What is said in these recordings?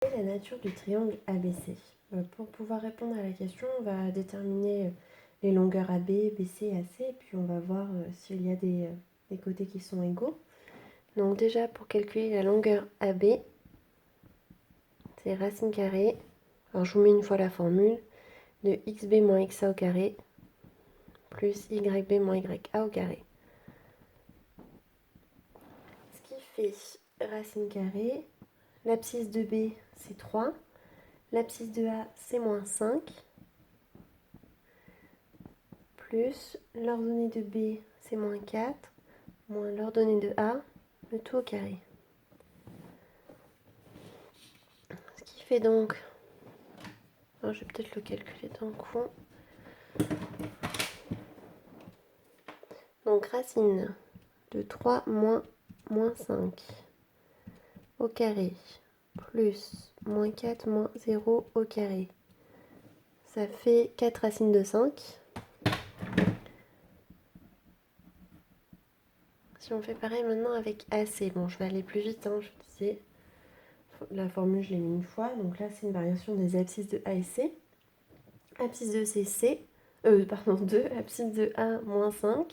Quelle est la nature du triangle ABC? Pour pouvoir répondre à la question, on va déterminer les longueurs AB, BC et AC, et puis on va voir s'il y a des côtés qui sont égaux. Donc déjà, pour calculer la longueur AB, c'est racine carrée, alors je vous mets une fois la formule, de xb moins xa au carré, plus yb moins ya au carré. Ce qui fait racine carrée, l'abscisse de B, c'est 3, l'abscisse de A, c'est moins 5, plus l'ordonnée de B, c'est moins 4, moins l'ordonnée de A, le tout au carré. Ce qui fait donc... Alors, je vais peut-être le calculer d'un coup. Donc, racine de 3 moins 5 au carré, plus moins 4 moins 0 au carré. Ça fait 4 racines de 5. Si on fait pareil maintenant avec AC, bon, je vais aller plus vite, je disais, la formule, je l'ai mis une fois, donc là, c'est une variation des abscisses de A et C. Abscisse de C, 2, abscisse de A, moins 5,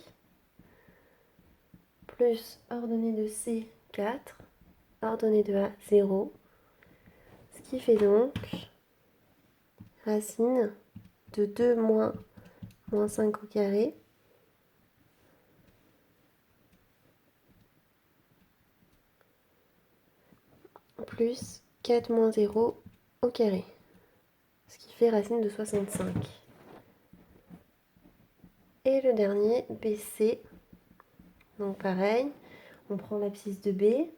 plus ordonnée de C, 4, ordonnée de A, 0, ce qui fait donc racine de 2 moins 5 au carré, plus 4 moins 0 au carré, ce qui fait racine de 65. Et le dernier, BC, donc pareil, on prend l'abscisse de B,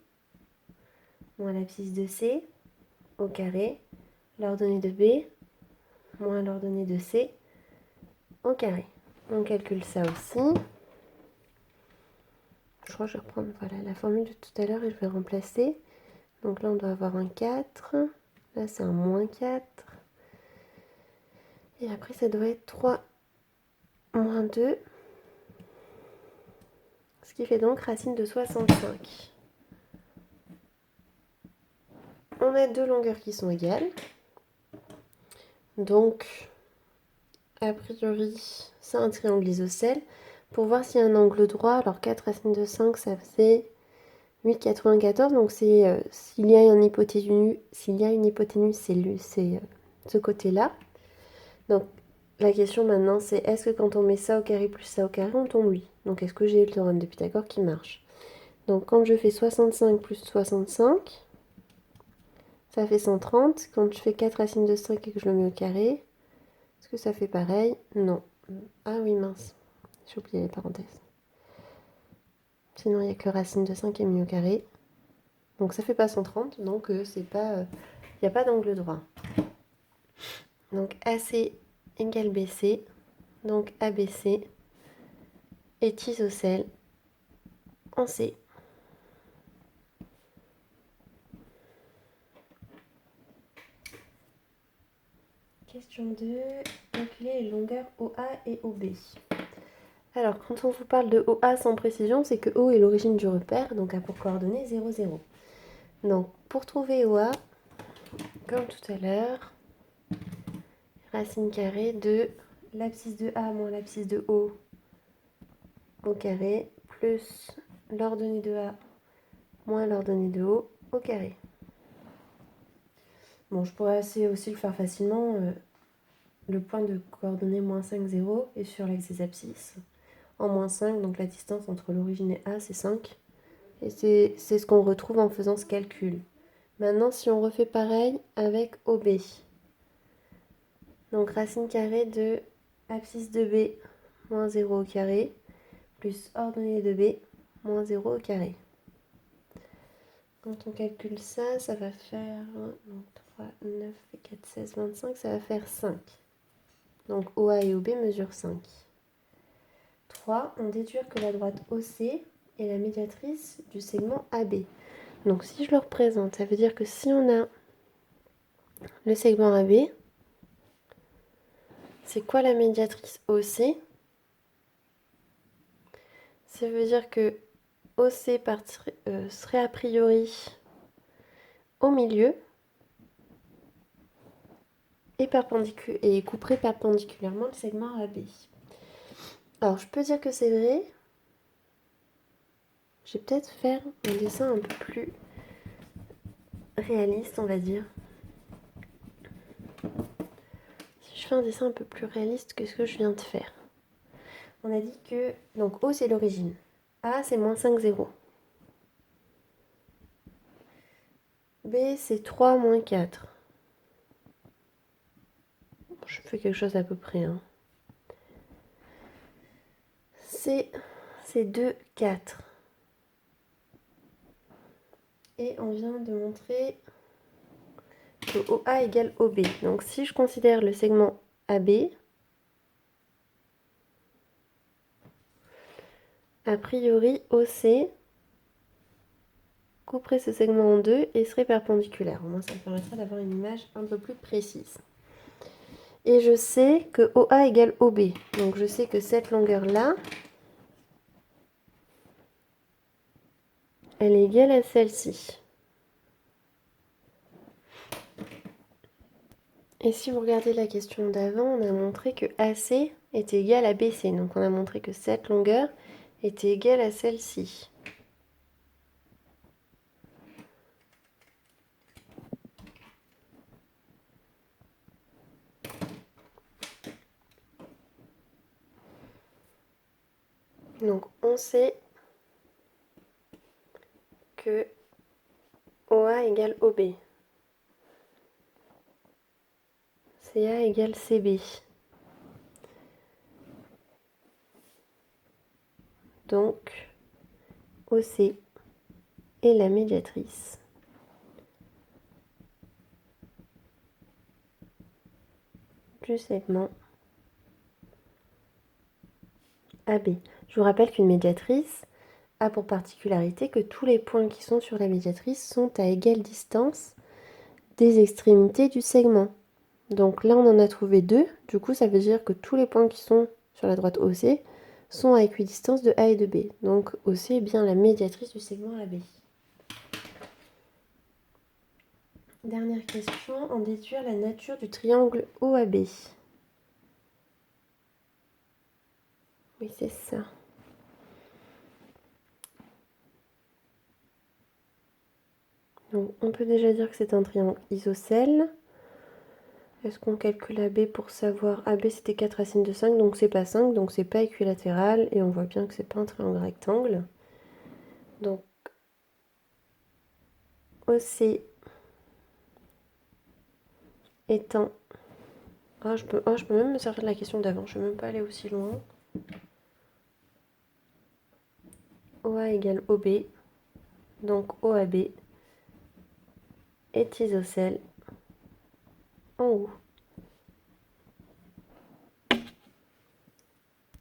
moins l'abscisse de C, au carré, l'ordonnée de B, moins l'ordonnée de C, au carré. On calcule ça aussi. Je crois que je vais reprendre la formule de tout à l'heure et je vais remplacer. Donc là, on doit avoir un 4. Là, c'est un moins 4. Et après, ça doit être 3 moins 2. Ce qui fait donc racine de 65. On a deux longueurs qui sont égales. Donc, a priori, c'est un triangle isocèle. Pour voir s'il y a un angle droit, alors 4 racines de 5, ça faisait 8,94. Donc, c'est s'il y a une hypoténuse, c'est ce côté-là. Donc, la question maintenant, c'est est-ce que quand on met ça au carré plus ça au carré, on tombe oui. Donc, est-ce que j'ai le théorème de Pythagore qui marche? Donc, quand je fais 65 plus 65, ça fait 130. Quand je fais 4 racines de 5 et que je le mets au carré, est-ce que ça fait pareil? Non. Ah oui, mince. J'ai oublié les parenthèses. Sinon, il n'y a que racine de 5 qui est mis au carré. Donc, ça fait pas 130. Donc, c'est pas... il n'y a pas d'angle droit. Donc, AC égale BC. Donc, ABC est isocèle en C. Question 2. Calculer les longueurs OA et OB. Alors, quand on vous parle de OA sans précision, c'est que O est l'origine du repère, donc a pour coordonnées 0, 0. Donc, pour trouver OA, comme tout à l'heure, racine carrée de l'abscisse de A moins l'abscisse de O au carré, plus l'ordonnée de A moins l'ordonnée de O au carré. Bon, je pourrais aussi le faire facilement. Le point de coordonnées moins 5, 0 est sur l'axe des abscisses. En moins 5, donc la distance entre l'origine et A, c'est 5. Et c'est ce qu'on retrouve en faisant ce calcul. Maintenant, si on refait pareil avec OB. Donc racine carrée de abscisse de B moins 0 au carré, plus ordonnée de B moins 0 au carré. Quand on calcule ça, ça va faire 3, 9 et 4, 16, 25, ça va faire 5. Donc OA et OB mesurent 5. 3, on déduit que la droite OC est la médiatrice du segment AB. Donc si je le représente, ça veut dire que si on a le segment AB, c'est quoi la médiatrice OC? Ça veut dire que OC serait a priori au milieu. et couperait perpendiculairement le segment AB. Alors, je peux dire que c'est vrai. Je vais peut-être faire un dessin un peu plus réaliste, on va dire. Si je fais un dessin un peu plus réaliste que ce que je viens de faire. On a dit que, donc O c'est l'origine. A c'est moins 5, 0. B c'est 3, moins 4. Je fais quelque chose à peu près. Hein. C c'est 2, 4. Et on vient de montrer que OA égale OB. Donc si je considère le segment AB, a priori OC couperait ce segment en deux et serait perpendiculaire. Au moins ça me permettra d'avoir une image un peu plus précise. Et je sais que OA égale OB. Donc je sais que cette longueur-là, elle est égale à celle-ci. Et si vous regardez la question d'avant, on a montré que AC était égal à BC. Donc on a montré que cette longueur était égale à celle-ci. Donc on sait que OA égale OB. CA égale CB. Donc OC est la médiatrice du segment AB. Je vous rappelle qu'une médiatrice a pour particularité que tous les points qui sont sur la médiatrice sont à égale distance des extrémités du segment. Donc là, on en a trouvé deux. Du coup, ça veut dire que tous les points qui sont sur la droite OC sont à équidistance de A et de B. Donc OC est bien la médiatrice du segment AB. Dernière question, en déduire la nature du triangle OAB. Oui, c'est ça. Donc, on peut déjà dire que c'est un triangle isocèle. Est-ce qu'on calcule AB pour savoir? AB c'était 4 racines de 5, donc c'est pas 5, donc c'est pas équilatéral. Et on voit bien que c'est pas un triangle rectangle. Donc OC étant... je peux même me servir de la question d'avant, je ne vais même pas aller aussi loin. OA égale OB, donc OAB est isocèle en haut.